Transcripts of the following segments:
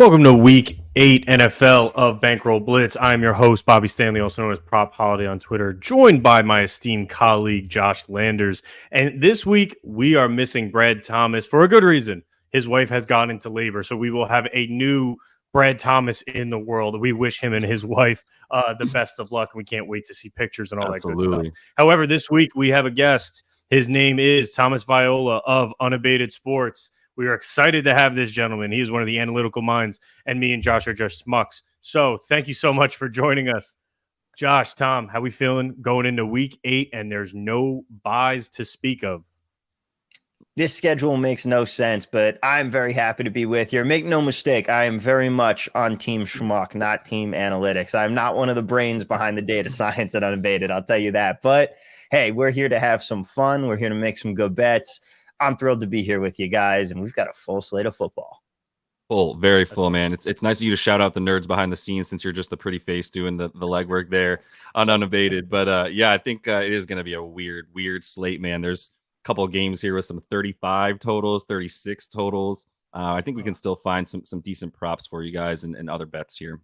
Welcome to Week 8 NFL of Bankroll Blitz. I'm your host, Bobby Stanley, also known as Prop Holiday on Twitter, joined by my esteemed colleague, Josh Landers. And this week, we are missing Brad Thomas for a good reason. His wife has gone into labor, so we will have a new Brad Thomas in the world. We wish him and his wife the best of luck. We can't wait to see pictures and all that good stuff. However, this week, we have a guest. His name is Thomas Viola of Unabated Sports. We are excited to have this gentleman. He is one of the analytical minds, and me and Josh are just schmucks. So thank you so much for joining us. Josh, Tom, how we feeling going into Week 8, and there's no buys to speak of? This schedule makes no sense, but I'm very happy to be with you. Make no mistake, I am very much on Team Schmuck, not Team Analytics. I'm not one of the brains behind the data science at Unabated, I'll tell you that. But, hey, we're here to have some fun. We're here to make some good bets. I'm thrilled to be here with you guys, and we've got a full slate of football. Full, very full, man. It's nice of you to shout out the nerds behind the scenes since you're just the pretty face doing the legwork there on Unabated. But yeah, I think it is going to be a weird slate, man. There's a couple of games here with some 35 totals, 36 totals. I think we can still find some decent props for you guys and other bets here.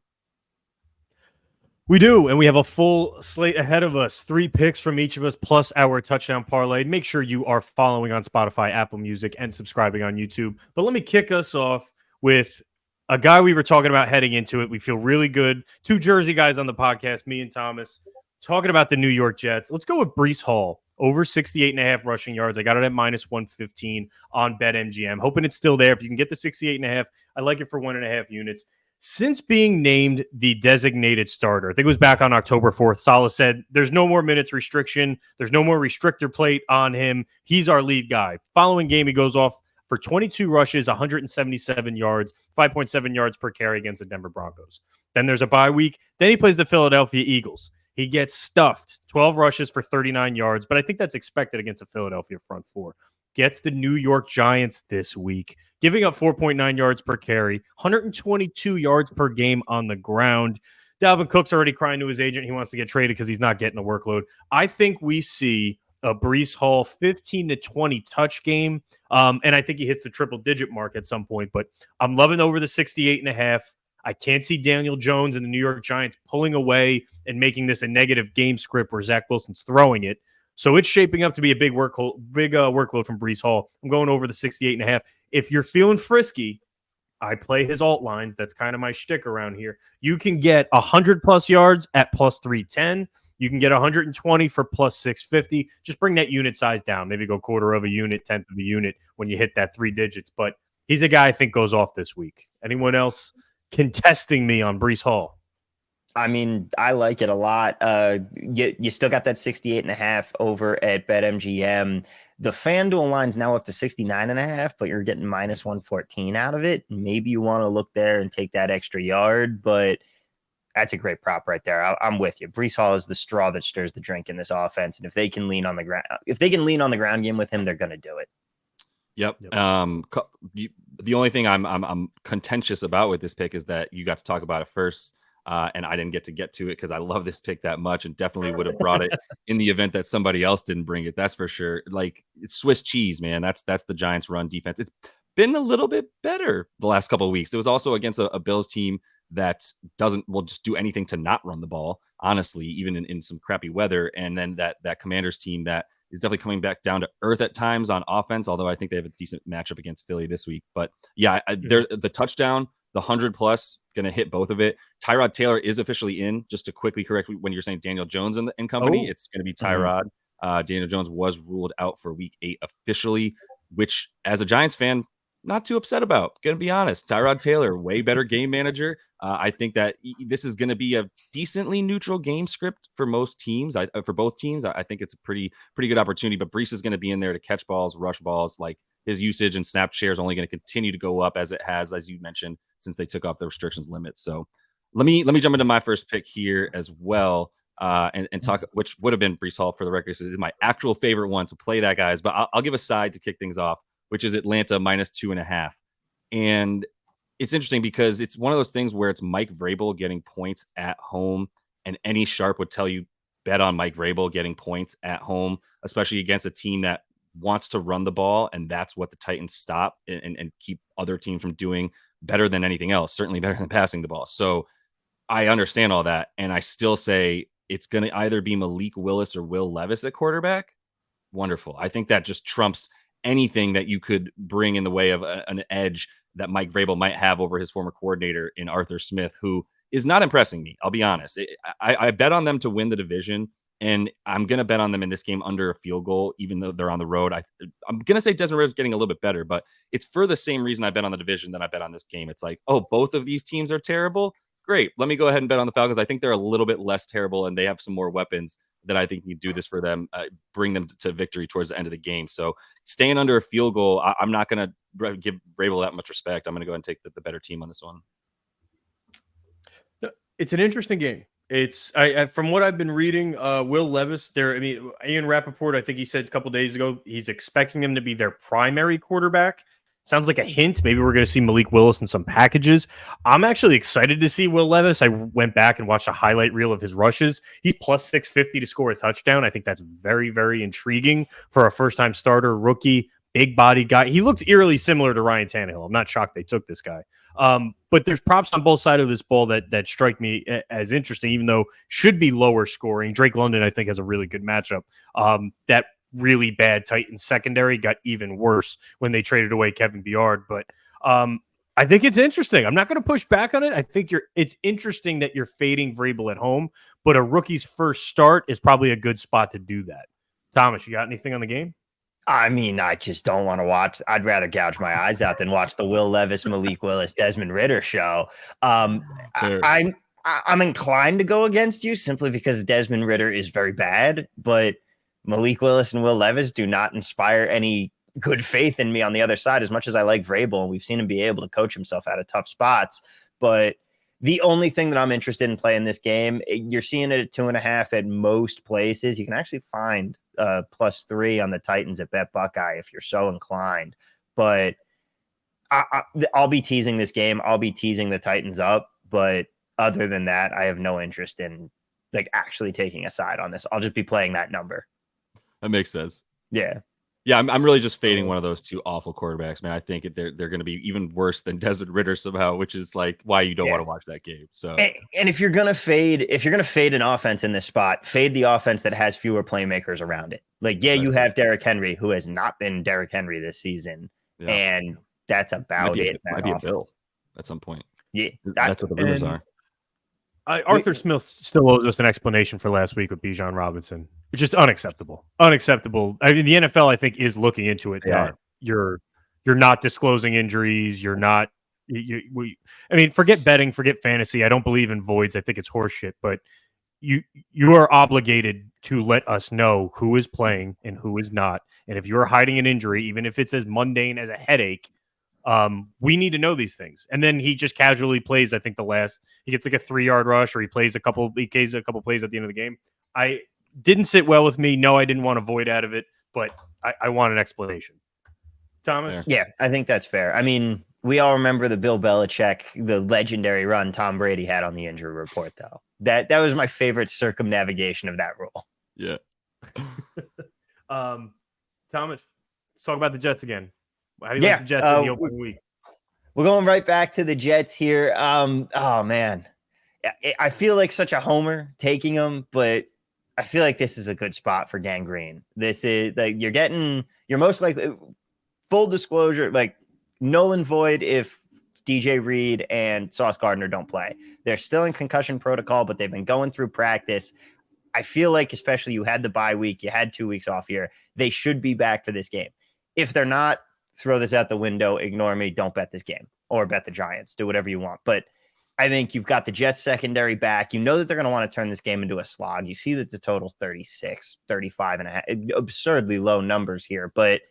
We do, and we have a full slate ahead of us. 3 picks from each of us, plus our touchdown parlay. Make sure you are following on Spotify, Apple Music, and subscribing on YouTube. But let me kick us off with a guy we were talking about heading into it. We feel really good. 2 Jersey guys on the podcast, me and Thomas, talking about the New York Jets. Let's go with Breece Hall, over 68.5 rushing yards. I got it at minus 115 on BetMGM. Hoping it's still there. If you can get the 68.5, I like it for 1.5 units. Since being named the designated starter, I think it was back on October 4th, Saleh said, there's no more minutes restriction. There's no more restrictor plate on him. He's our lead guy. Following game, he goes off for 22 rushes, 177 yards, 5.7 yards per carry against the Denver Broncos. Then there's a bye week. Then he plays the Philadelphia Eagles. He gets stuffed, 12 rushes for 39 yards, but I think that's expected against a Philadelphia front four. Gets the New York Giants this week, giving up 4.9 yards per carry, 122 yards per game on the ground. Dalvin Cook's already crying to his agent. He wants to get traded because he's not getting a workload. I think we see a Breece Hall 15 to 20 touch game, and I think he hits the triple-digit mark at some point, but I'm loving over the 68.5. I can't see Daniel Jones and the New York Giants pulling away and making this a negative game script where Zach Wilson's throwing it. So it's shaping up to be a big workload from Breece Hall. I'm going over the 68.5. If you're feeling frisky, I play his alt lines. That's kind of my shtick around here. You can get 100-plus yards at plus 310. You can get 120 for plus 650. Just bring that unit size down. Maybe go quarter of a unit, tenth of a unit when you hit that 3 digits. But he's a guy I think goes off this week. Anyone else contesting me on Breece Hall? I mean, I like it a lot. You still got that 68.5 over at BetMGM. The FanDuel line's now up to 69.5, but you're getting minus 114 out of it. Maybe you want to look there and take that extra yard, but that's a great prop right there. I'm with you. Breece Hall is the straw that stirs the drink in this offense, and if they can lean on the ground game with him, they're going to do it. Yep. The only thing I'm contentious about with this pick is that you got to talk about it first. And I didn't get to it because I love this pick that much and definitely would have brought it in the event that somebody else didn't bring it. That's for sure. Like, it's Swiss cheese, man. That's the Giants' run defense. It's been a little bit better the last couple of weeks. It was also against a Bills team that will just do anything to not run the ball, honestly, even in some crappy weather. And then that Commanders team that is definitely coming back down to earth at times on offense, although I think they have a decent matchup against Philly this week. But yeah, the touchdown, the 100-plus, going to hit both of it. Tyrod Taylor is officially in. Just to quickly correct when you're saying Daniel Jones and company, It's going to be Tyrod. Daniel Jones was ruled out for Week 8 officially, which, as a Giants fan, not too upset about. Going to be honest. Tyrod Taylor, way better game manager. I think that this is going to be a decently neutral game script for most teams. For both teams, I think it's a pretty good opportunity. But Breece is going to be in there to catch balls, rush balls. Like, his usage and snap share is only going to continue to go up as it has, as you mentioned, since they took off the restrictions limits. So let me jump into my first pick here as well, and talk, which would have been Breece Hall for the record. So this is my actual favorite one, to play that, guys. But I'll give a side to kick things off, which is Atlanta minus 2.5. And it's interesting because it's one of those things where it's Mike Vrabel getting points at home, and any sharp would tell you bet on Mike Vrabel getting points at home, especially against a team that wants to run the ball, and that's what the Titans stop and keep other teams from doing better than anything else, certainly better than passing the ball. So I understand all that. And I still say it's going to either be Malik Willis or Will Levis at quarterback. Wonderful. I think that just trumps anything that you could bring in the way of an edge that Mike Vrabel might have over his former coordinator in Arthur Smith, who is not impressing me. I'll be honest. I bet on them to win the division, and I'm going to bet on them in this game under a field goal, even though they're on the road. I'm going to say Desmond Ridder is getting a little bit better, but it's for the same reason I bet on the division that I bet on this game. It's like, oh, both of these teams are terrible. Great. Let me go ahead and bet on the Falcons. I think they're a little bit less terrible, and they have some more weapons that I think you do this for them, bring them to victory towards the end of the game. So staying under a field goal, I'm not going to give Vrabel that much respect. I'm going to go ahead and take the better team on this one. It's an interesting game. It's from what I've been reading, Will Levis there. I mean, Ian Rappaport, I think he said a couple days ago, he's expecting him to be their primary quarterback. Sounds like a hint. Maybe we're going to see Malik Willis in some packages. I'm actually excited to see Will Levis. I went back and watched a highlight reel of his rushes. He's plus 650 to score a touchdown. I think that's very, very intriguing for a first-time starter, rookie, big body guy. He looks eerily similar to Ryan Tannehill. I'm not shocked they took this guy. But there's props on both sides of this ball that strike me as interesting, even though should be lower scoring. Drake London, I think, has a really good matchup. That really bad Titans secondary got even worse when they traded away Kevin Byard. But I think it's interesting. I'm not going to push back on it. I think it's interesting that you're fading Vrabel at home, but a rookie's first start is probably a good spot to do that. Thomas, you got anything on the game? I mean, I just don't want to watch. I'd rather gouge my eyes out than watch the Will Levis, Malik Willis, Desmond Ridder show. I'm inclined to go against you simply because Desmond Ridder is very bad, but Malik Willis and Will Levis do not inspire any good faith in me on the other side, as much as I like Vrabel, and we've seen him be able to coach himself out of tough spots. But the only thing that I'm interested in playing this game, you're seeing it at 2.5 at most places. You can actually find +3 on the Titans at Bet Buckeye if you're so inclined. But I'll be teasing this game. I'll be teasing the Titans up. But other than that, I have no interest in actually taking a side on this. I'll just be playing that number. That makes sense. Yeah. Yeah, I'm really just fading one of those two awful quarterbacks, man. I think they're going to be even worse than Desmond Ridder somehow, which is like why you don't want to watch that game. So, and if you're gonna fade an offense in this spot, fade the offense that has fewer playmakers around it. You have Derrick Henry, who has not been Derrick Henry this season, and that's about it. Might be a Bill at some point. Yeah, that's what the rumors are. Arthur Smith still owes us an explanation for last week with Bijan Robinson. It's just unacceptable. Unacceptable. I mean, the NFL, I think, is looking into it. Yeah. You're not disclosing injuries. You're not. Forget betting, forget fantasy. I don't believe in voids. I think it's horseshit. But you are obligated to let us know who is playing and who is not. And if you're hiding an injury, even if it's as mundane as a headache, we need to know these things. And then he just casually plays. I think he gets like a 3-yard rush, or he plays a couple plays at the end of the game. I didn't sit well with me. No, I didn't want to void out of it, but I want an explanation. Thomas? Yeah, I think that's fair. I mean, we all remember the Bill Belichick, the legendary run Tom Brady had on the injury report, though. That was my favorite circumnavigation of that rule. Yeah. Thomas, let's talk about the Jets again. How do you like the Jets in the opening week? We're going right back to the Jets here. Oh, man. I feel like such a homer taking them, but I feel like this is a good spot for Gangrene. This is you're most likely, full disclosure, null and void if DJ Reed and Sauce Gardner don't play. They're still in concussion protocol, but they've been going through practice. I feel like, especially you had the bye week, you had 2 weeks off here. They should be back for this game. If they're not, throw this out the window, ignore me, don't bet this game, or bet the Giants, do whatever you want. But I think you've got the Jets secondary back. You know that they're going to want to turn this game into a slog. You see that the total's 36, 35 and a half, absurdly low numbers here. But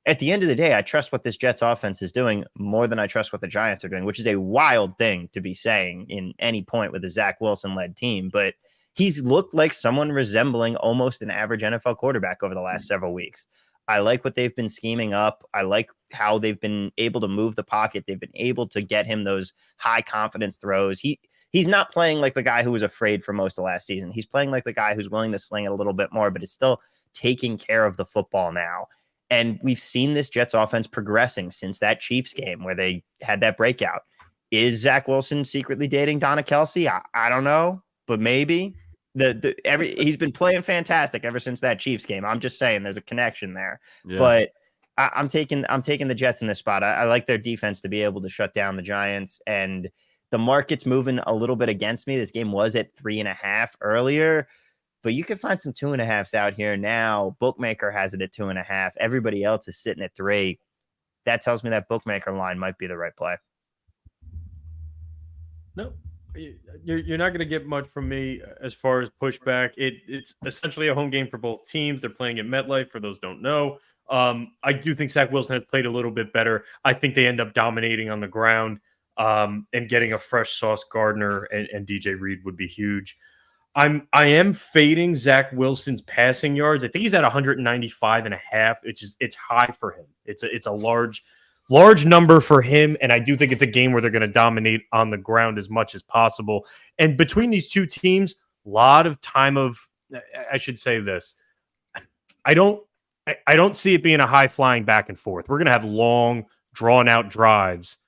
at the end of the day, I trust what this Jets offense is doing more than I trust what the Giants are doing, which is a wild thing to be saying in any point with a Zach Wilson-led team. But he's looked like someone resembling almost an average NFL quarterback over the last several weeks. I like what they've been scheming up. I like how they've been able to move the pocket. They've been able to get him those high confidence throws. He's not playing like the guy who was afraid for most of last season. He's playing like the guy who's willing to sling it a little bit more, but is still taking care of the football now. And we've seen this Jets offense progressing since that Chiefs game where they had that breakout. Is Zach Wilson secretly dating Donna Kelsey? I don't know, but maybe. He's been playing fantastic ever since that Chiefs game. I'm just saying there's a connection there. Yeah. But I'm taking the Jets in this spot. I like their defense to be able to shut down the Giants, and the market's moving a little bit against me. This game was at 3.5 earlier, but you can find some 2.5s out here now. Bookmaker has it at 2.5. Everybody else is sitting at 3. That tells me that bookmaker line might be the right play. No, you're not going to get much from me as far as pushback. It's essentially a home game for both teams. They're playing at MetLife, for those who don't know. I do think Zach Wilson has played a little bit better. I think they end up dominating on the ground, and getting a fresh Sauce Gardner and DJ Reed would be huge. I am fading Zach Wilson's passing yards. I think he's at 195.5. It's high for him. It's a large number for him, and I do think it's a game where they're going to dominate on the ground as much as possible. And between these two teams, a lot of time of, I should say this, I don't see it being a high flying back and forth. We're going to have long, drawn out drives,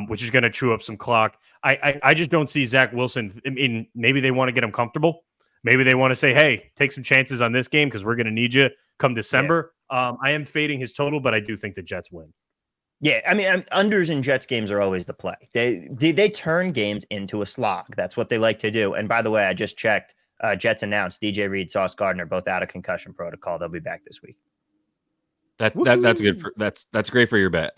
which is going to chew up some clock. I just don't see Zach Wilson. I mean, maybe they want to get him comfortable. Maybe they want to say, hey, take some chances on this game because we're going to need you come December. Yeah. I am fading his total, but I do think the Jets win. Yeah, I mean, unders in Jets games are always the play. They turn games into a slog. That's what they like to do. And by the way, I just checked. Jets announced DJ Reed, Sauce Gardner, both out of concussion protocol. They'll be back this week. That's good for that's great for your bet.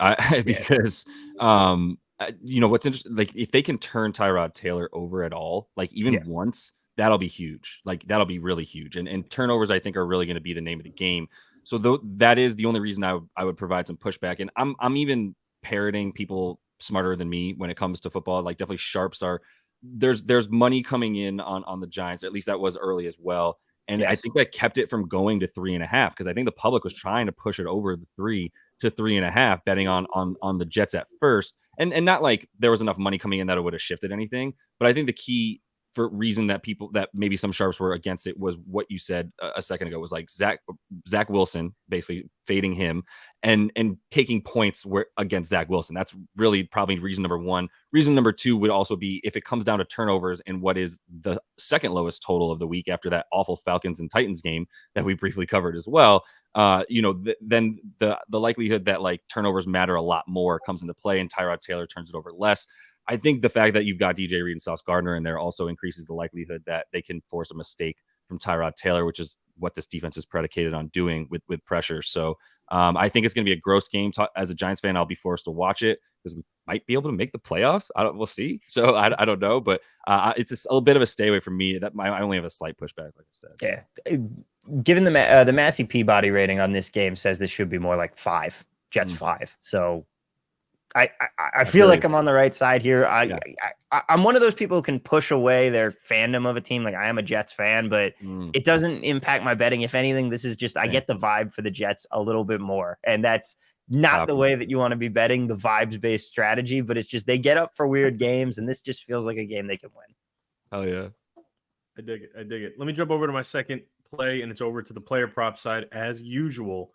Because what's interesting, like if they can turn Tyrod Taylor over at all, like even once, that'll be huge. Like that'll be really huge. And turnovers, I think, are really going to be the name of the game. So that is the only reason I would provide some pushback. And I'm even parroting people smarter than me when it comes to football. Like definitely sharps are there's money coming in on the Giants. At least that was early as well. And I think that kept it from going to 3.5 because I think the public was trying to push it over the 3 to 3.5, betting on the Jets at first. And not like there was enough money coming in that it would have shifted anything. But I think the key for reason that maybe some sharps were against it was what you said a second ago was like Zach Wilson basically fading him and taking points against Zach Wilson. That's really probably reason number one. Reason number two would also be if it comes down to turnovers and what is the second lowest total of the week after that awful Falcons and Titans game that we briefly covered as well. Then the likelihood that like turnovers matter a lot more comes into play and Tyrod Taylor turns it over less. I think the fact that you've got DJ Reed and Sauce Gardner in there also increases the likelihood that they can force a mistake from Tyrod Taylor, which is what this defense is predicated on doing with pressure. So I think it's going to be a gross game. As a Giants fan, I'll be forced to watch it because we might be able to make the playoffs. We'll see. So I don't know, but it's just a little bit of a stay away from me. I only have a slight pushback, like I said. Yeah. So. Given the Massey Peabody rating on this game says this should be more like 5, Jets 5. So I feel like I'm on the right side here. I'm one of those people who can push away their fandom of a team. Like I am a Jets fan, but it doesn't impact my betting. If anything, this is just, I get the vibe for the Jets a little bit more. And that's not the way that you want to be betting, the vibes-based strategy, but it's just, they get up for weird games. And this just feels like a game they can win. Oh yeah. I dig it. Let me jump over to my second play, and it's over to the player prop side as usual.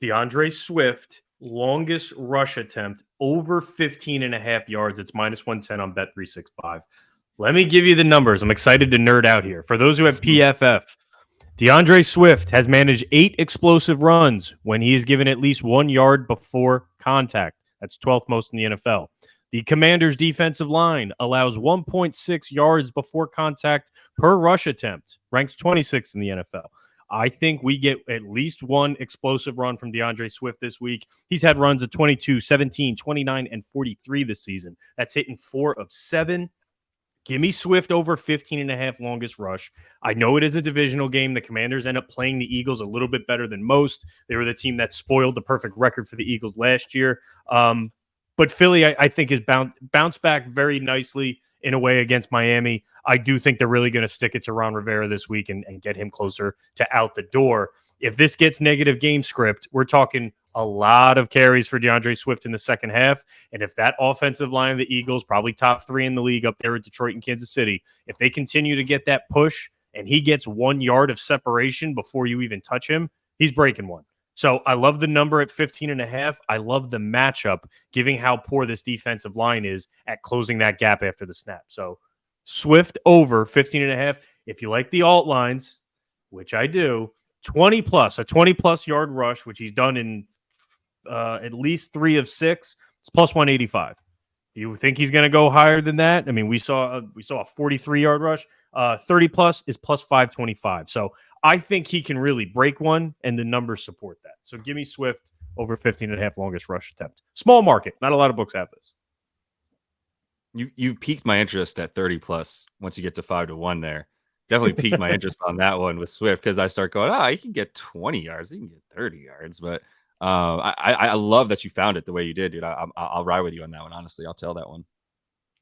DeAndre Swift, longest rush attempt over 15.5 yards. It's -110 on Bet365. Let me give you the numbers. I'm excited to nerd out here. For those who have PFF, DeAndre Swift has managed 8 explosive runs when he is given at least 1 yard before contact. That's 12th most in the NFL. The Commanders' defensive line allows 1.6 yards before contact per rush attempt, ranks 26th in the NFL. I think we get at least one explosive run from DeAndre Swift this week. He's had runs of 22, 17, 29, and 43 this season. That's hitting 4 of 7. Give me Swift over 15.5 longest rush. I know it is a divisional game. The Commanders end up playing the Eagles a little bit better than most. They were the team that spoiled the perfect record for the Eagles last year. But Philly, I think, has bounced back very nicely in a way against Miami. I do think they're really going to stick it to Ron Rivera this week and get him closer to out the door. If this gets negative game script, we're talking a lot of carries for DeAndre Swift in the second half. And if that offensive line of the Eagles, probably top 3 in the league up there with Detroit and Kansas City, if they continue to get that push and he gets 1 yard of separation before you even touch him, he's breaking one. So I love the number at 15.5. I love the matchup, given how poor this defensive line is at closing that gap after the snap. So Swift over 15.5. If you like the alt lines, which I do, 20 plus, a 20 plus yard rush, which he's done in at least 3 of 6, it's plus 185. Do you think he's going to go higher than that? I mean, we saw a 43-yard rush. 30 plus is plus 525. So I think he can really break one, and the numbers support that. So give me Swift over 15.5 longest rush attempt. Small market. Not a lot of books have this. You've piqued my interest at 30 plus once you get to 5-1 there. Definitely piqued my interest on that one with Swift because I start going, he can get 20 yards, he can get 30 yards. But I love that you found it the way you did, dude. I'll ride with you on that one. Honestly, I'll tell that one.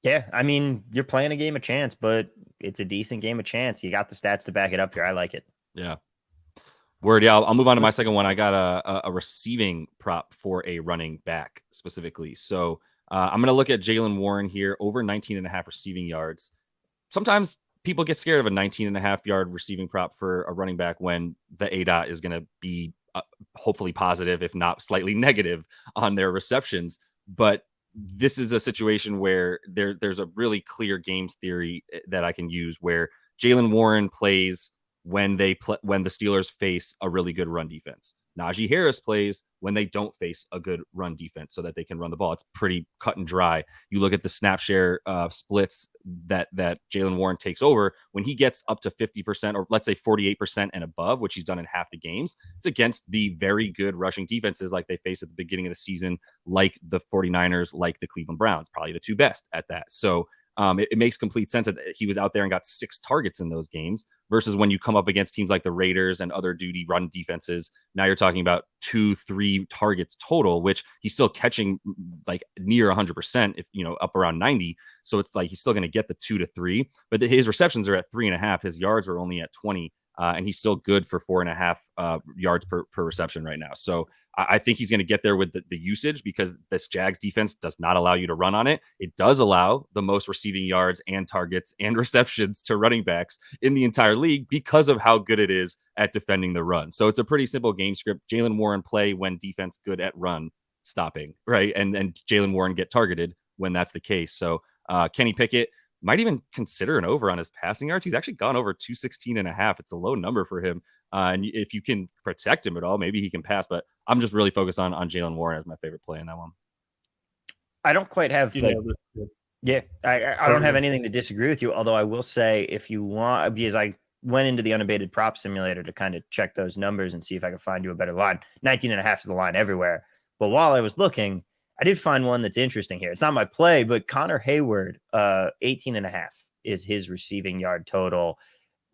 Yeah, I mean, you're playing a game of chance, but it's a decent game of chance. You got the stats to back it up here. I like it. Yeah. Word. Yeah, I'll move on to my second one. I got a receiving prop for a running back specifically. So I'm going to look at Jaylen Warren here, over 19.5 receiving yards. Sometimes people get scared of a 19.5 yard receiving prop for a running back when the ADOT is going to be hopefully positive, if not slightly negative on their receptions. But this is a situation where there's a really clear games theory that I can use where Jaylen Warren plays when the Steelers face a really good run defense. Najee Harris plays when they don't face a good run defense so that they can run the ball. It's pretty cut and dry. You look at the snap share splits that Jaylen Warren takes over when he gets up to 50% or let's say 48% and above, which he's done in half the games. It's against the very good rushing defenses like they faced at the beginning of the season, like the 49ers, like the Cleveland Browns, probably the two best at that. So it makes complete sense that he was out there and got 6 targets in those games versus when you come up against teams like the Raiders and other duty run defenses. Now you're talking about 2-3 targets total, which he's still catching like near 100%, if up around 90. So it's like he's still going to get the 2 to 3, but his receptions are at 3.5. His yards are only at 20. And he's still good for 4.5 yards per reception right now. So I think he's going to get there with the usage because this Jags defense does not allow you to run on it. It does allow the most receiving yards and targets and receptions to running backs in the entire league because of how good it is at defending the run. So it's a pretty simple game script. Jaylen Warren play when defense good at run stopping, right? And Jaylen Warren get targeted when that's the case. So Kenny Pickett might even consider an over on his passing yards. He's actually gone over 216.5. It's a low number for him. And if you can protect him at all, maybe he can pass. But I'm just really focused on Jaylen Warren as my favorite play in that one. I don't quite have I don't have anything to disagree with you. Although I will say, if you want, because I went into the Unabated prop simulator to kind of check those numbers and see if I could find you a better line. 19.5 is the line everywhere. But while I was looking, I did find one that's interesting here. It's not my play, but Connor Hayward, 18.5 is his receiving yard total.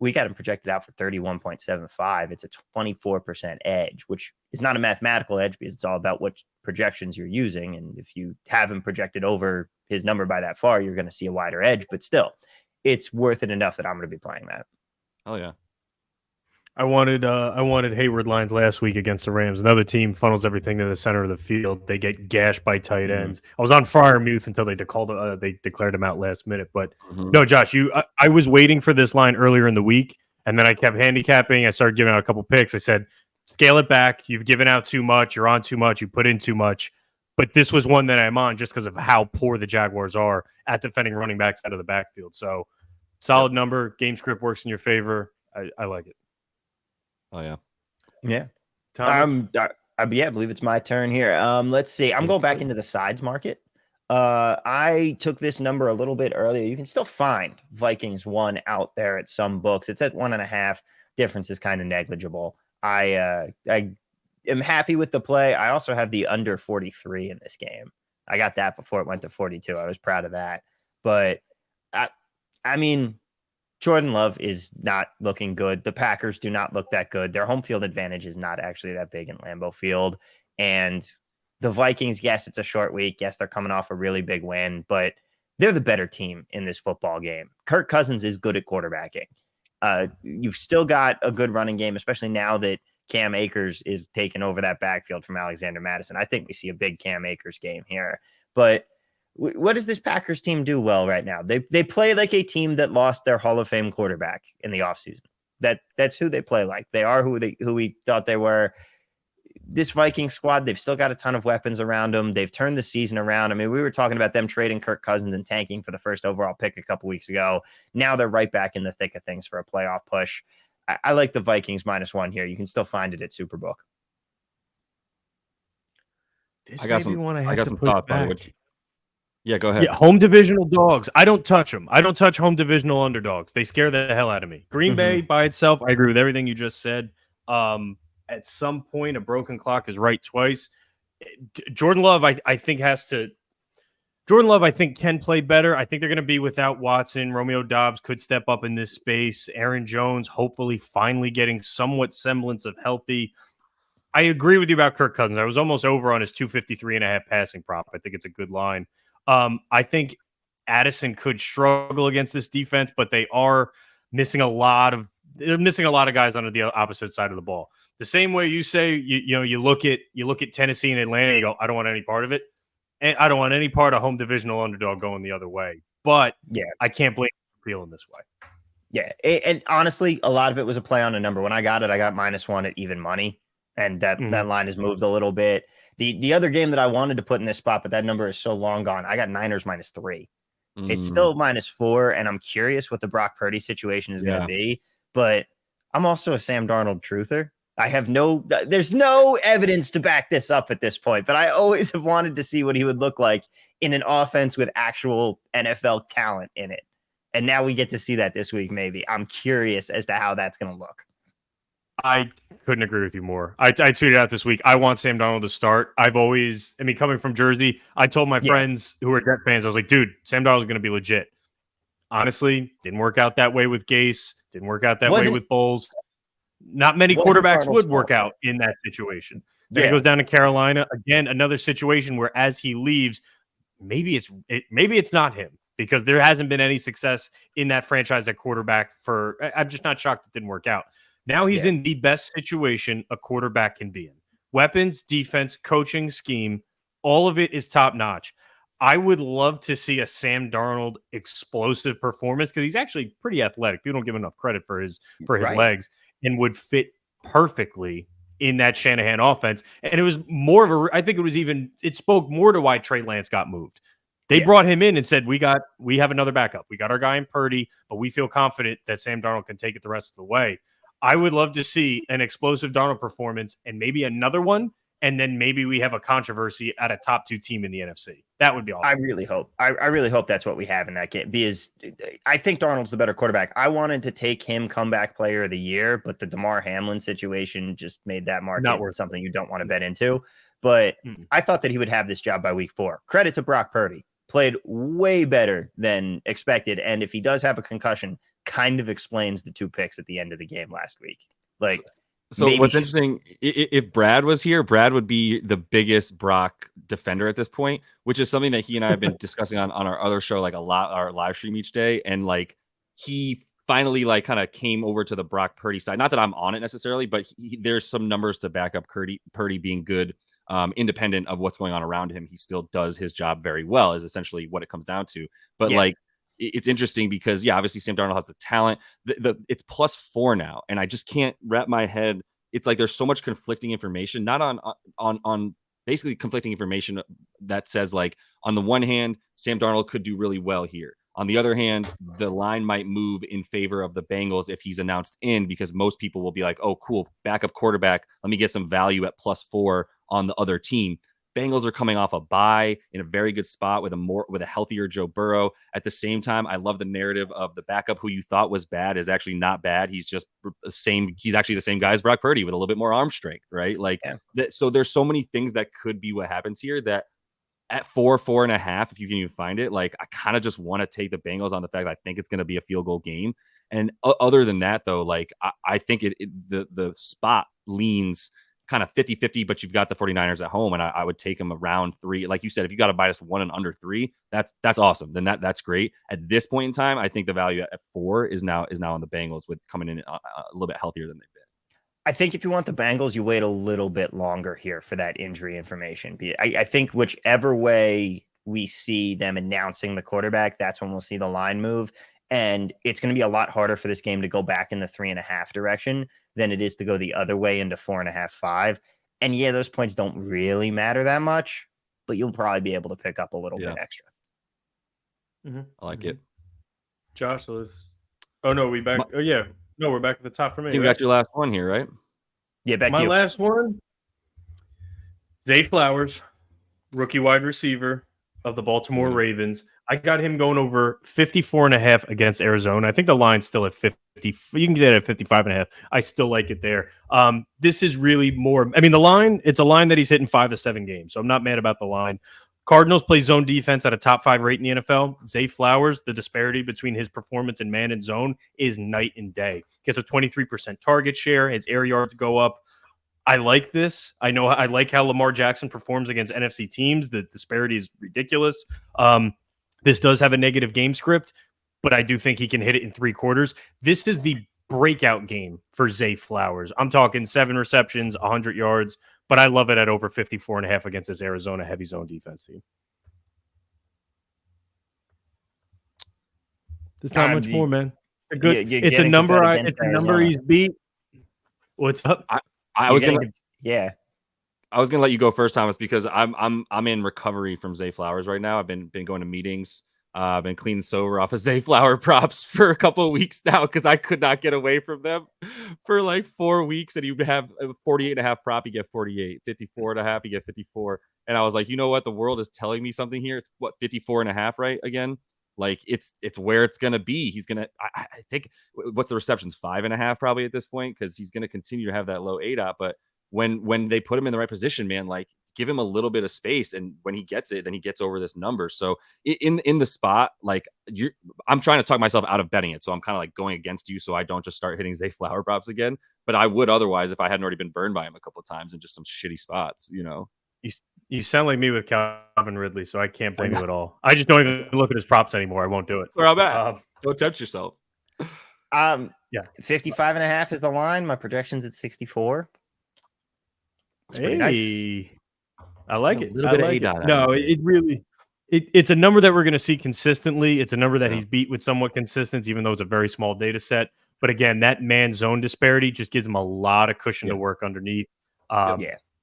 We got him projected out for 31.75. It's a 24% edge, which is not a mathematical edge because it's all about what projections you're using. And if you have him projected over his number by that far, you're going to see a wider edge. But still, it's worth it enough that I'm going to be playing that. Oh, yeah. I wanted Hayward lines last week against the Rams. Another team funnels everything to the center of the field. They get gashed by tight ends. I was on Freiermuth until they declared him out last minute. But no, Josh, I was waiting for this line earlier in the week, and then I kept handicapping. I started giving out a couple picks. I said, scale it back. You've given out too much. You're on too much. You put in too much. But this was one that I'm on just because of how poor the Jaguars are at defending running backs out of the backfield. So solid number. Game script works in your favor. I like it. Oh, yeah. Yeah. I believe it's my turn here. Let's see. I'm going back into the sides market. I took this number a little bit earlier. You can still find Vikings 1 out there at some books. It's at 1.5. Difference is kind of negligible. I am happy with the play. I also have the under 43 in this game. I got that before it went to 42. I was proud of that. But I mean, Jordan Love is not looking good. The Packers do not look that good. Their home field advantage is not actually that big in Lambeau Field. And the Vikings, yes, it's a short week. Yes, they're coming off a really big win, but they're the better team in this football game. Kirk Cousins is good at quarterbacking. You've still got a good running game, especially now that Cam Akers is taking over that backfield from Alexander Madison. I think we see a big Cam Akers game here. But what does this Packers team do well right now? They play like a team that lost their Hall of Fame quarterback in the offseason. That's who they play like. They are who we thought they were. this Viking squad, they've still got a ton of weapons around them. They've turned the season around. I mean, we were talking about them trading Kirk Cousins and tanking for the first overall pick a couple weeks ago. Now they're right back in the thick of things for a playoff push. I like the Vikings -1 here. You can still find it at Superbook. This I got some thoughts on it. Yeah, go ahead. Yeah, home divisional dogs. I don't touch them. I don't touch home divisional underdogs. They scare the hell out of me. Green Bay by itself, I agree with everything you just said. At some point, a broken clock is right twice. Jordan Love, I think Jordan Love, I think, can play better. I think they're going to be without Watson. Romeo Dobbs could step up in this space. Aaron Jones, hopefully, finally getting somewhat semblance of healthy. I agree with you about Kirk Cousins. I was almost over on his 253.5 passing prop. I think it's a good line. I think Addison could struggle against this defense, but they are missing a lot of guys on the opposite side of the ball. The same way you say you look at Tennessee and Atlanta, and you go, I don't want any part of it, and I don't want any part of home divisional underdog going the other way. But yeah, I can't blame feeling this way. Yeah, and honestly, a lot of it was a play on a number. When I got it, I got -1 at even money, and that line has moved a little bit. The other game that I wanted to put in this spot, but that number is so long gone. I got Niners -3. It's still -4, and I'm curious what the Brock Purdy situation is going to be. But I'm also a Sam Darnold truther. There's no evidence to back this up at this point, but I always have wanted to see what he would look like in an offense with actual NFL talent in it. And now we get to see that this week, maybe. I'm curious as to how that's going to look. I couldn't agree with you more. I tweeted out this week, I want Sam Darnold to start. Coming from Jersey, I told my friends who are Jet fans, I was like, dude, Sam Darnold is going to be legit. Honestly, didn't work out that way with Gase. Didn't work out that way with Bowles. Not many quarterbacks would work out in that situation. Then he goes down to Carolina. Again, another situation where as he leaves, maybe it's not him, because there hasn't been any success in that franchise at quarterback I'm just not shocked it didn't work out. Now he's in the best situation a quarterback can be in. Weapons, defense, coaching, scheme, all of it is top notch. I would love to see a Sam Darnold explosive performance, because he's actually pretty athletic. People don't give him enough credit for his legs, and would fit perfectly in that Shanahan offense. And it was it spoke more to why Trey Lance got moved. They brought him in and said, we have another backup. We got our guy in Purdy, but we feel confident that Sam Darnold can take it the rest of the way. I would love to see an explosive Darnold performance and maybe another one, and then maybe we have a controversy at a top 2 team in the NFC. That would be awesome. I really hope. I really hope that's what we have in that game, because I think Darnold's the better quarterback. I wanted to take him comeback player of the year, but the DeMar Hamlin situation just made that market not worth something you don't want to bet into. But I thought that he would have this job by week 4. Credit to Brock Purdy. Played way better than expected. And if he does have a concussion, kind of explains the 2 picks at the end of the game last week. So what's interesting, if Brad was here, Brad would be the biggest Brock defender at this point, which is something that he and I have been discussing on our other show, like a lot, our live stream each day. And he finally kind of came over to the Brock Purdy side. Not that I'm on it necessarily, but there's some numbers to back up Purdy being good. Independent of what's going on around him, he still does his job very well, is essentially what it comes down to. But it's interesting because obviously Sam Darnold has the talent. It's +4 now, and I just can't wrap my head. It's like there's so much conflicting information, not on basically conflicting information that says, on the one hand, Sam Darnold could do really well here. On the other hand, the line might move in favor of the Bengals if he's announced in, because most people will be like, oh, cool, backup quarterback. Let me get some value at +4 on the other team. Bengals are coming off a bye in a very good spot with a healthier Joe Burrow. At the same time, I love the narrative of the backup who you thought was bad is actually not bad. He's just he's actually the same guy as Brock Purdy with a little bit more arm strength, right? So there's so many things that could be what happens here that at 4.5, if you can even find it, I kind of just want to take the Bengals on the fact that I think it's going to be a field goal game. And other than that, though, I think the spot leans kind of 50-50, but you've got the 49ers at home, and I would take them around 3. Like you said, if you got a -1 and under 3, that's awesome. Then that's great. At this point in time, I think the value at 4 is now on the Bengals, with coming in a little bit healthier than they've been. I think if you want the Bengals, you wait a little bit longer here for that injury information. I think whichever way we see them announcing the quarterback, that's when we'll see the line move. And it's going to be a lot harder for this game to go back in the 3.5 direction than it is to go the other way into 4.5, 5. And yeah, those points don't really matter that much, but you'll probably be able to pick up a little bit extra. I like it. Josh, so let's. Oh no, we back. Oh yeah, no, we're back at the top for me. I think we got your last one here, right? Yeah, back to My you. last one. Zay Flowers, rookie wide receiver of the Baltimore Ravens. I got him going over 54.5 against Arizona. I think the line's still at 50. You can get it at 55.5. I still like it there. This is really more. I mean, the line, it's a line that he's hitting 5 to 7 games. So I'm not mad about the line. Cardinals play zone defense at a top 5 rate in the NFL. Zay Flowers, the disparity between his performance in man and zone is night and day. Gets a 23% target share. His air yards go up. I like this. I know I like how Lamar Jackson performs against NFC teams. The disparity is ridiculous. This does have a negative game script, but I do think he can hit it in 3 quarters. This is the breakout game for Zay Flowers. I'm talking 7 receptions, 100 yards, but I love it at over 54.5 against this Arizona heavy zone defense team. There's not much more, man. It's a number. It's a number he's beat. What's up? I was gonna let you go first, Thomas, because I'm in recovery from Zay Flowers right now. I've been going to meetings. I've been clean sober off of Zay Flower props for a couple of weeks now because I could not get away from them for like 4 weeks. And you have a 48.5 prop, you get 48, 54.5, you get 54. And I was like, you know what? The world is telling me something here. It's what, 54.5, right? Again, like it's where it's gonna be. He's gonna. I think what's the receptions 5.5 probably at this point because he's gonna continue to have that low ADOT. But when they put him in the right position, man, like give him a little bit of space, and when he gets it, then he gets over this number. So in the spot, like I'm trying to talk myself out of betting it, so I'm kind of like going against you, so I don't just start hitting Zay Flower props again. But I would otherwise if I hadn't already been burned by him a couple of times in just some shitty spots, you know. You sound like me with Calvin Ridley, so I can't blame you at all. I just don't even look at his props anymore. I won't do it. That's where I'm at. Don't tempt yourself. Yeah, 55.5 is the line. My projection's at 64. It's pretty nice. I like it. A little bit of ADOT. No, it really it's a number that we're going to see consistently. It's a number that he's beat with somewhat consistency, even though it's a very small data set. But again, that man zone disparity just gives him a lot of cushion to work underneath.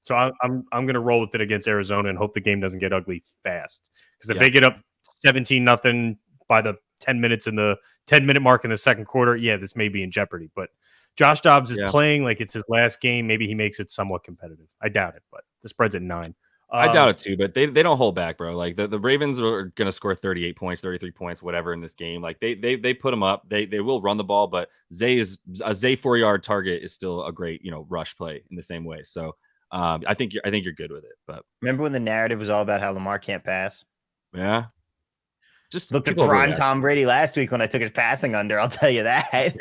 So I'm going to roll with it against Arizona and hope the game doesn't get ugly fast. Because if they get up 17-0 by the 10-minute mark in the second quarter, this may be in jeopardy. But Josh Dobbs is playing like it's his last game. Maybe he makes it somewhat competitive. I doubt it, but the spread's at 9. I doubt it too, but they don't hold back, bro. Like the Ravens are going to score 38 points, 33 points, whatever in this game. Like they put them up. They will run the ball, but Zay 4-yard target is still a great rush play in the same way. So I think you're good with it. But remember when the narrative was all about how Lamar can't pass? Yeah. Just looked at prime Tom Brady last week when I took his passing under. I'll tell you that.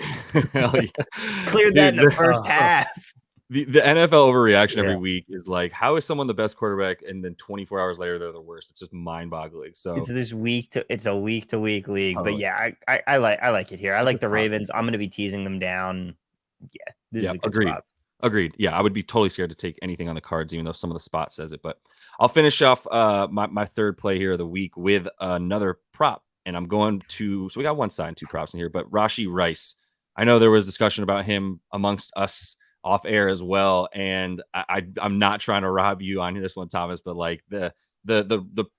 Cleared that in the first half. The NFL overreaction every week is like, how is someone the best quarterback and then 24 hours later they're the worst? It's just mind-boggling. So it's a week-to-week league. But I like it here. I like the Ravens. I'm going to be teasing them down. Yeah, this is a good spot. Agreed. Yeah, I would be totally scared to take anything on the cards, even though some of the spot says it. But I'll finish off my third play here of the week with another prop. And I'm going to, so we got one side and 2 props in here, but Rashee Rice. I know there was discussion about him amongst us off air as well. And I'm not trying to rob you on this one, Thomas, but like the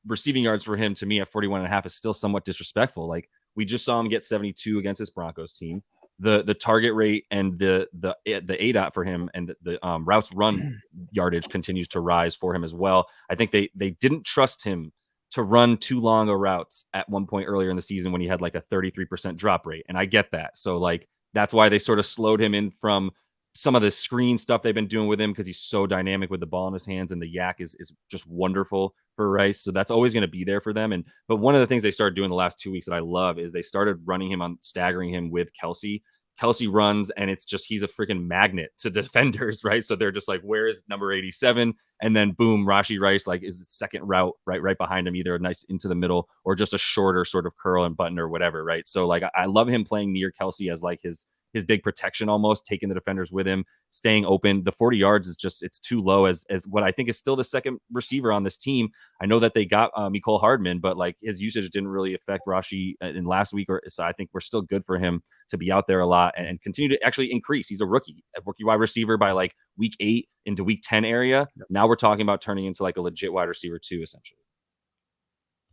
receiving yards for him to me at 41.5 is still somewhat disrespectful. Like we just saw him get 72 against this Broncos team. The target rate and the ADOT for him and the routes run yardage continues to rise for him as well. I think they didn't trust him to run too long of routes at one point earlier in the season when he had like a 33% drop rate. And I get that. So like, that's why they sort of slowed him in from some of the screen stuff they've been doing with him because he's so dynamic with the ball in his hands, and the yak is just wonderful for Rice. So that's always going to be there for them. But one of the things they started doing the last 2 weeks that I love is they started running him on staggering him with Kelsey. Kelsey runs, and it's just he's a freaking magnet to defenders, right? So they're just like, where is number 87? And then boom, Rashee Rice like is the second route right behind him, either a nice into the middle or just a shorter sort of curl and button or whatever, right? So like I love him playing near Kelsey as like his big protection, almost taking the defenders with him, staying open. The 40 yards is just, it's too low as what I think is still the second receiver on this team. I know that they got Mecole Hardman, but like his usage didn't really affect Rashee in last week, so I think we're still good for him to be out there a lot and continue to actually increase. He's a rookie wide receiver by like week 8 into week 10 area. Now we're talking about turning into like a legit wide receiver 2, essentially.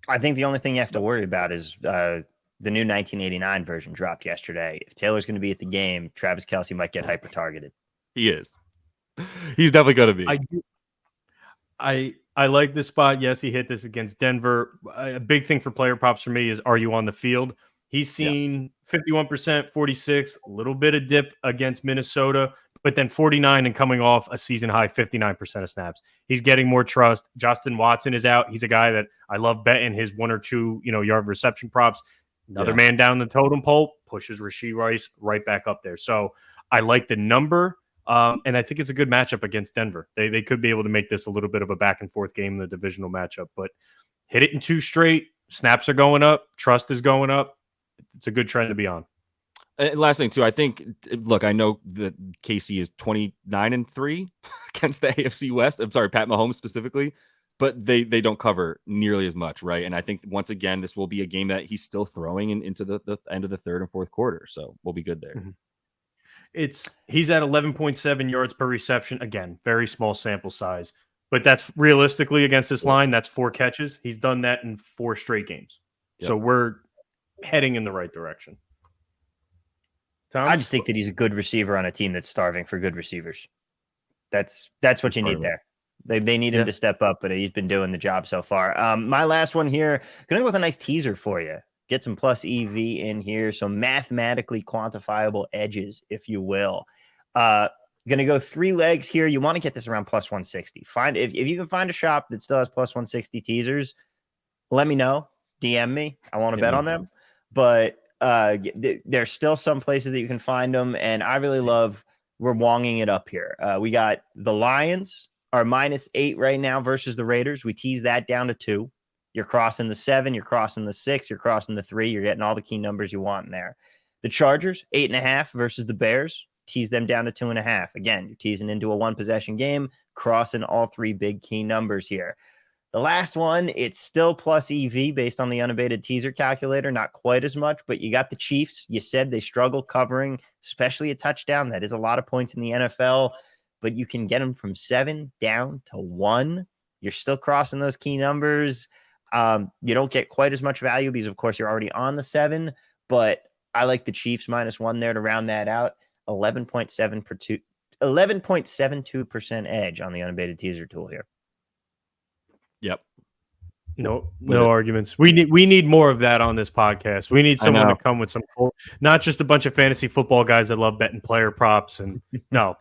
I think the only thing you have to worry about is the new 1989 version dropped yesterday. If Taylor's going to be at the game, Travis Kelce might get hyper targeted. He is. He's definitely going to be. I like this spot. Yes, he hit this against Denver. A big thing for player props for me is, are you on the field? He's seen 51%, 46, a little bit of dip against Minnesota, but then 49 and coming off a season high 59% of snaps. He's getting more trust. Justin Watson is out. He's a guy that I love betting his 1 or 2, yard reception props. Another man down the totem pole pushes Rashee Rice right back up there. So I like the number. And I think it's a good matchup against Denver. They could be able to make this a little bit of a back and forth game in the divisional matchup, but hit it in 2 straight. Snaps are going up. Trust is going up. It's a good trend to be on. And last thing too, I think, look, I know that KC is 29-3 against the AFC West. I'm sorry, Pat Mahomes specifically, but they don't cover nearly as much, right? And I think once again, this will be a game that he's still throwing into the end of the third and fourth quarter. So we'll be good there. Mm-hmm. He's at 11.7 yards per reception. Again, very small sample size, but that's realistically against this line. That's 4 catches. He's done that in 4 straight games. Yep. So we're heading in the right direction. Tom? I just think that he's a good receiver on a team that's starving for good receivers. That's what you need there. They need him to step up, but he's been doing the job so far. My last one here, going to go with a nice teaser for you. Get some plus EV in here, some mathematically quantifiable edges, if you will. Going to go 3 legs here. You want to get this around plus 160. If you can find a shop that still has plus 160 teasers, let me know. DM me. I want to bet on them. But there's still some places that you can find them, and I really love we're wonging it up here. We got the Lions are -8 right now versus the Raiders. We tease that down to 2. You're crossing the 7, you're crossing the 6, you're crossing the 3. You're getting all the key numbers you want in there. The Chargers, 8.5 versus the Bears. Tease them down to 2.5. Again, you're teasing into a 1-possession game, crossing all 3 big key numbers here. The last one, it's still plus EV based on the unabated teaser calculator. Not quite as much, but you got the Chiefs. You said they struggle covering, especially a touchdown. That is a lot of points in the NFL, but you can get them from 7 down to 1. You're still crossing those key numbers. You don't get quite as much value because, of course, you're already on the 7, but I like the Chiefs -1 there to round that out. 11.72% edge on the unabated teaser tool here. Yep. No arguments. We need more of that on this podcast. We need someone to come with some, not just a bunch of fantasy football guys that love betting player props. And no,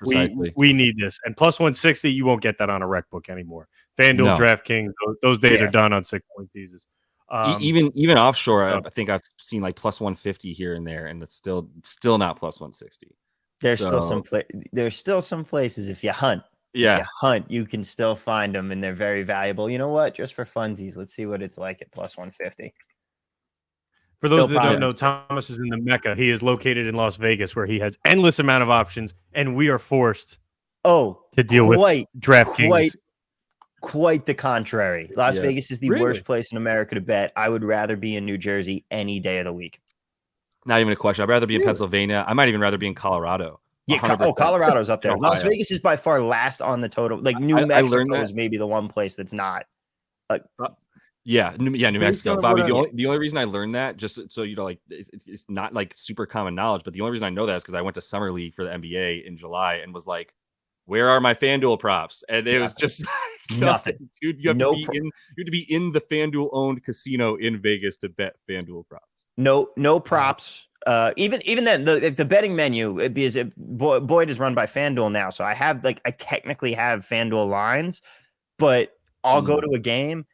we need this. And plus 160, you won't get that on a rec book anymore. FanDuel, DraftKings, those days are done on 6-point teases. Even offshore, I think I've seen like plus 150 here and there, and it's still not plus 160. There's still some places if you hunt. Yeah. If you hunt, you can still find them, and they're very valuable. You know what? Just for funsies, let's see what it's like at plus 150. For those that don't know, Thomas is in the Mecca. He is located in Las Vegas, where he has endless amount of options, and we are forced to deal with DraftKings. Quite the contrary. Las Vegas is the worst place in America to bet. I would rather be in New Jersey any day of the week. Not even a question. I'd rather be in Pennsylvania. I might even rather be in Colorado. Yeah, Colorado's up there. Las Vegas is by far last on the total. Like New Mexico is maybe the one place that's not. New Mexico. Bobby, the only reason I learned that, just so you know, like it's not like super common knowledge, but the only reason I know that is because I went to Summer League for the NBA in July and was like, where are my FanDuel props? And it was just nothing. Dude, you have to be in the FanDuel owned casino in Vegas to bet FanDuel props. No props. Even then, the betting menu, because Boyd is run by FanDuel now, so I technically have FanDuel lines, but I'll go to a game.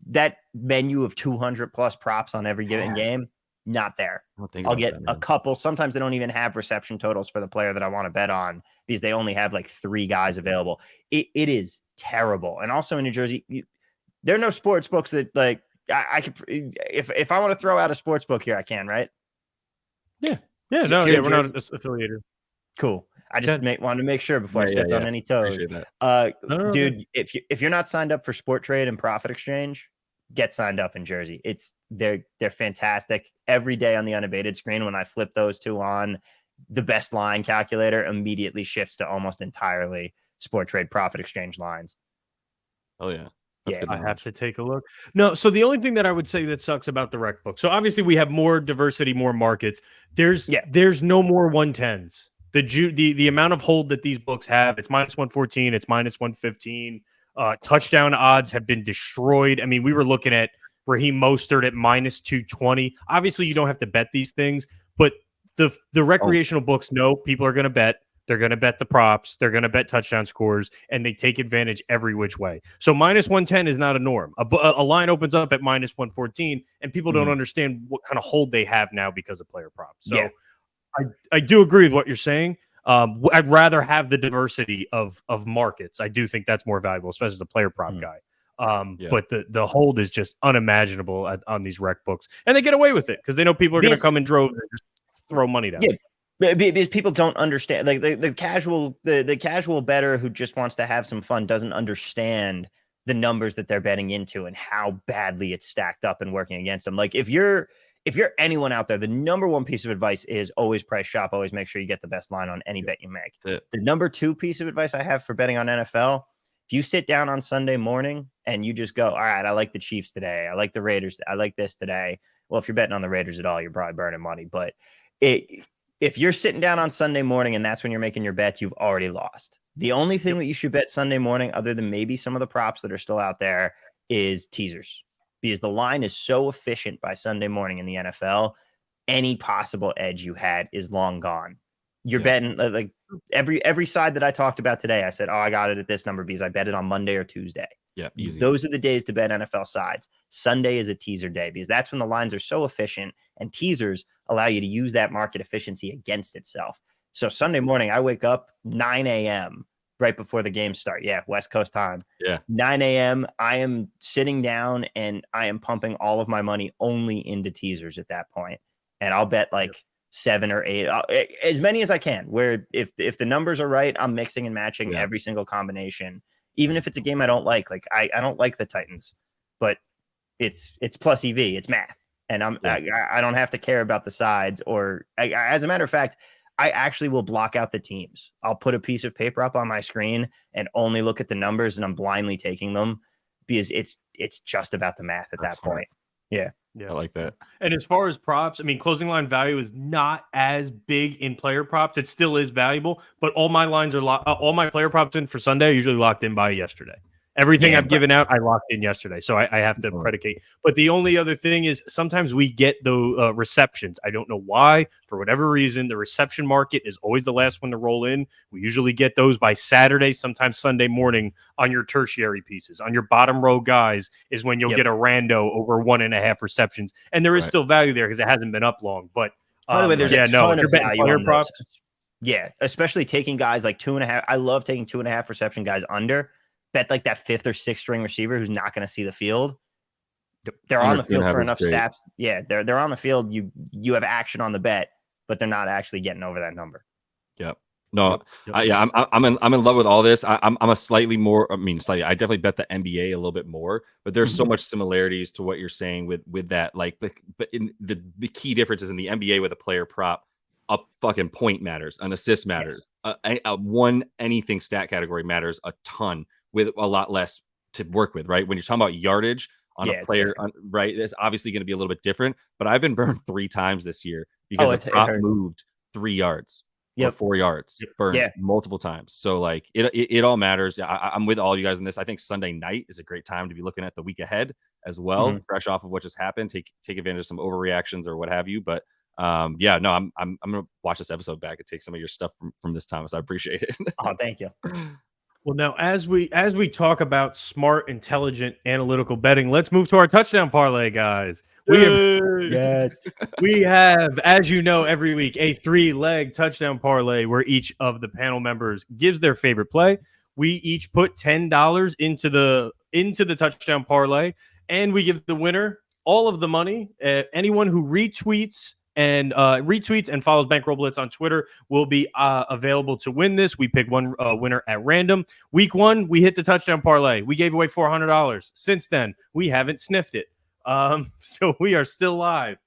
That menu of 200 plus props on every given game, not there. I'll get a couple. Sometimes they don't even have reception totals for the player that I want to bet on because they only have like 3 guys available. It is terrible. And also in New Jersey, there are no sports books that like I could if I want to throw out a sports book here, I can, right? Yeah. We're not affiliated. Cool. I just wanted to make sure before I stepped on any toes. Dude, if you're not signed up for Sport Trade and Profit Exchange, get signed up in Jersey. They're fantastic. Every day on the unabated screen, when I flip those two on, the best line calculator immediately shifts to almost entirely Sport Trade Profit Exchange lines. Oh yeah. That's good I knowledge. have to take a look. No, so the only thing that I would say that sucks about the rec book. So obviously we have more diversity, more markets. There's no more 110s. The amount of hold that these books have, it's minus 114, it's minus 115. Touchdown odds have been destroyed. I mean, we were looking at Raheem Mostert at minus 220. Obviously, you don't have to bet these things, but the recreational books know people are going to bet. They're going to bet the props. They're going to bet touchdown scores, and they take advantage every which way. So minus 110 is not a norm. A line opens up at minus 114, and people don't understand what kind of hold they have now because of player props. So I do agree with what you're saying. I'd rather have the diversity of markets. I do think that's more valuable, especially as a player prop guy. But the hold is just unimaginable on these rec books, and they get away with it because they know people are going to come in droves and just throw money down. Because people don't understand, like the casual bettor who just wants to have some fun doesn't understand the numbers that they're betting into and how badly it's stacked up and working against them. Like if you're anyone out there, the number one piece of advice is always price shop. Always make sure you get the best line on any bet you make. The number two piece of advice I have for betting on NFL, if you sit down on Sunday morning and you just go, all right, I like the Chiefs today. I like the Raiders. I like this today. Well, if you're betting on the Raiders at all, you're probably burning money. But if you're sitting down on Sunday morning and that's when you're making your bets, you've already lost. The only thing that you should bet Sunday morning, other than maybe some of the props that are still out there, is teasers. Because the line is so efficient by Sunday morning in the NFL, any possible edge you had is long gone. You're betting like every side that I talked about today. I said, oh, I got it at this number because I bet it on Monday or Tuesday. Yeah, easy. Those are the days to bet NFL sides. Sunday is a teaser day because that's when the lines are so efficient, and teasers allow you to use that market efficiency against itself. So Sunday morning, I wake up 9 a.m. right before the game start. Yeah, West Coast time. 9 a.m. I am sitting down and I am pumping all of my money only into teasers at that point. And I'll bet like 7 or 8, as many as I can, where if the numbers are right, I'm mixing and matching every single combination. Even if it's a game I don't like I don't like the Titans, but it's plus EV, it's math. And I don't have to care about the sides as a matter of fact, I actually will block out the teams. I'll put a piece of paper up on my screen and only look at the numbers, and I'm blindly taking them because it's just about the math at that point. Yeah. I like that. And as far as props, I mean, closing line value is not as big in player props. It still is valuable, but all my lines are all my player props in for Sunday are usually locked in by yesterday. Everything I've given out, I locked in yesterday. So I have to predicate. But the only other thing is sometimes we get the receptions. I don't know why. For whatever reason, the reception market is always the last one to roll in. We usually get those by Saturday, sometimes Sunday morning on your tertiary pieces. On your bottom row guys is when you'll get a rando over 1.5 receptions. And there is still value there because it hasn't been up long. But by the way, there's a ton of value on props. Yeah, especially taking guys like 2.5. I love taking 2.5 reception guys under. Bet like that 5th or 6th string receiver who's not going to see the field. They're on the field for enough snaps. Yeah, they're on the field. You have action on the bet, but they're not actually getting over that number. Yep. No. I'm in love with all this. I'm a slightly more. I definitely bet the NBA a little bit more, but there's so much similarities to what you're saying with that. Like, but in the key difference is in the NBA with a player prop, a fucking point matters, an assist matters, one anything stat category matters a ton. With a lot less to work with, right? When you're talking about yardage on a player, right? It's obviously going to be a little bit different, but I've been burned 3 times this year because the prop moved 3 yards or 4 yards, burned multiple times. So like it all matters. I'm with all you guys in this. I think Sunday night is a great time to be looking at the week ahead as well, fresh off of what just happened. Take advantage of some overreactions or what have you. But I'm gonna watch this episode back and take some of your stuff from this time. So I appreciate it. Oh, thank you. Well, now as we talk about smart, intelligent, analytical betting, let's move to our touchdown parlay, guys. We have, as you know, every week a 3-leg touchdown parlay where each of the panel members gives their favorite play. We each put $10 into the touchdown parlay, and we give the winner all of the money. Anyone who retweets and follows Bankroll Blitz on Twitter will be available to win this. We pick one winner at random. Week 1, we hit the touchdown parlay. We gave away $400. Since then, we haven't sniffed it. So we are still live.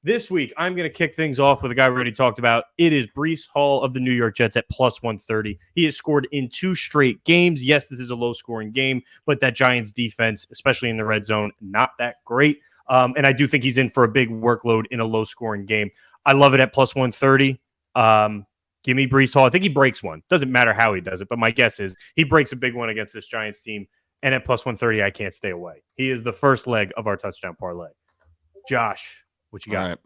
This week, I'm going to kick things off with a guy we already talked about. It is Breece Hall of the New York Jets at plus 130. He has scored in 2 straight games. Yes, this is a low-scoring game, but that Giants defense, especially in the red zone, not that great. And I do think he's in for a big workload in a low-scoring game. I love it at plus 130. Give me Breece Hall. I think he breaks one. Doesn't matter how he does it, but my guess is he breaks a big one against this Giants team. And at plus 130, I can't stay away. He is the first leg of our touchdown parlay. Josh, what you got? All right.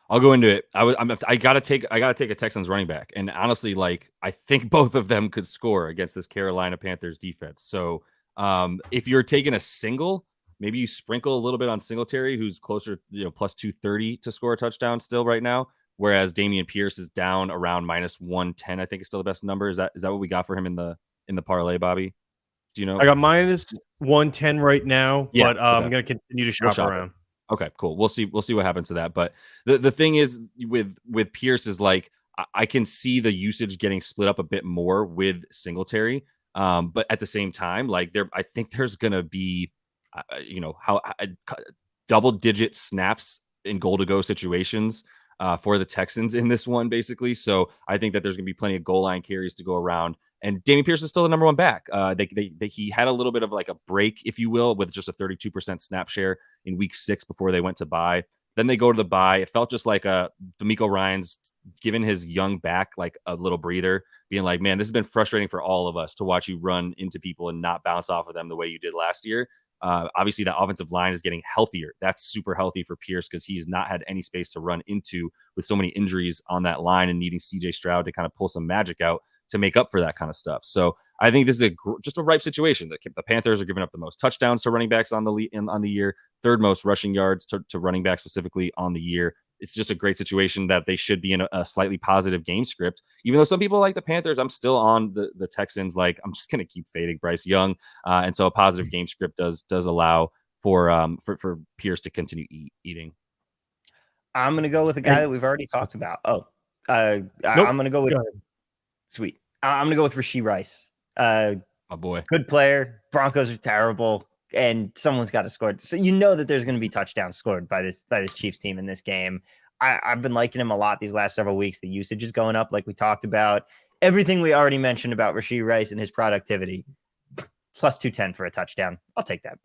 I'll go into it. I gotta take a Texans running back, and honestly, like I think both of them could score against this Carolina Panthers defense. So, if you're taking a single, maybe you sprinkle a little bit on Singletary, who's closer, plus 230 to score a touchdown still right now. Whereas Dameon Pierce is down around minus 110. I think is still the best number. Is that what we got for him in the parlay, Bobby? Do you know? I got minus 110 right now, yeah, but I'm going to continue to shop around. Okay, cool. We'll see what happens to that. But the thing is with Pierce is like I can see the usage getting split up a bit more with Singletary. But at the same time, like I think there's gonna be double digit snaps in goal to go situations for the Texans in this one, basically. So I think that there's gonna be plenty of goal line carries to go around. And Dameon Pierce is still the number one back. He had a little bit of like a break, if you will, with just a 32% snap share in week 6 before they went to bye. Then they go to the bye. It felt just like D'Amico Ryans giving his young back like a little breather, being like, man, this has been frustrating for all of us to watch you run into people and not bounce off of them the way you did last year. Obviously, that offensive line is getting healthier. That's super healthy for Pierce because he's not had any space to run into with so many injuries on that line and needing CJ Stroud to kind of pull some magic out to make up for that kind of stuff. So I think this is just a ripe situation. The Panthers are giving up the most touchdowns to running backs on the year, third most rushing yards to running backs specifically on the year. It's just a great situation that they should be in a slightly positive game script. Even though some people like the Panthers, I'm still on the Texans. Like I'm just going to keep fading Bryce Young. And so a positive game script does allow for Pierce to continue eating. I'm going to go with a guy that we've already talked about. Nope. I'm going to go with sweet. I'm going to go with Rashee Rice. My boy. Good player. Broncos are terrible. And someone's got to score. So you know that there's going to be touchdowns scored by this Chiefs team in this game. I've been liking him a lot these last several weeks. The usage is going up like we talked about. Everything we already mentioned about Rashee Rice and his productivity. Plus 210 for a touchdown. I'll take that.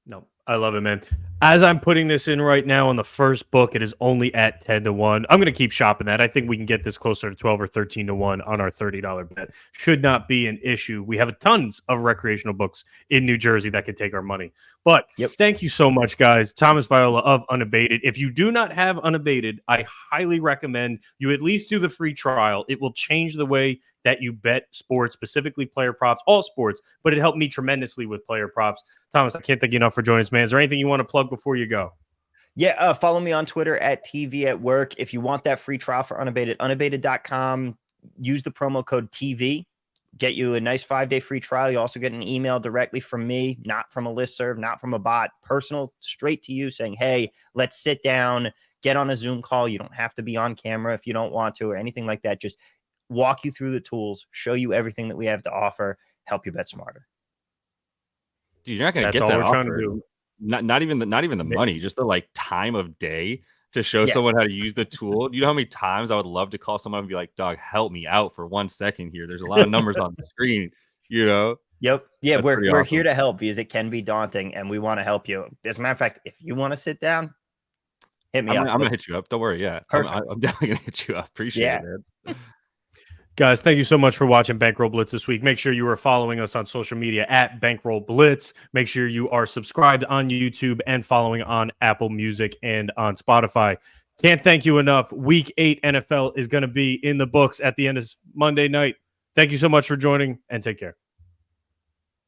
No, I love it, man. As I'm putting this in right now on the first book, it is only at 10-1. I'm going to keep shopping that. I think we can get this closer to 12 or 13-1 on our $30 bet. Should not be an issue. We have tons of recreational books in New Jersey that could take our money. But Thank you so much, guys. Thomas Viola of Unabated. If you do not have Unabated, I highly recommend you at least do the free trial. It will change the way that you bet sports, specifically player props, all sports, but it helped me tremendously with player props. Thomas, I can't thank you enough for joining us, man. Is there anything you want to plug before you go? Yeah, follow me on Twitter at TV at Work. If you want that free trial for Unabated, unabated.com, use the promo code TV, get you a nice 5-day free trial. You also get an email directly from me, not from a listserv, not from a bot, personal, straight to you saying, hey, let's sit down, get on a Zoom call. You don't have to be on camera if you don't want to or anything like that. Just walk you through the tools, show you everything that we have to offer, help you bet smarter. Dude, you're not going to get that offer. Trying to do. Not even the money, just the like time of day to show someone how to use the tool. Do you know how many times I would love to call someone and be like, dog, help me out for 1 second here. There's a lot of numbers on the screen, you know? Yep. Yeah, we're here to help because it can be daunting and we want to help you. As a matter of fact, if you want to sit down, hit me up. I'm going to hit you up. Don't worry. Yeah. I'm definitely going to hit you up. Appreciate it, man. Guys, thank you so much for watching Bankroll Blitz this week. Make sure you are following us on social media at Bankroll Blitz. Make sure you are subscribed on YouTube and following on Apple Music and on Spotify. Can't thank you enough. Week 8 NFL is going to be in the books at the end of Monday night. Thank you so much for joining and take care.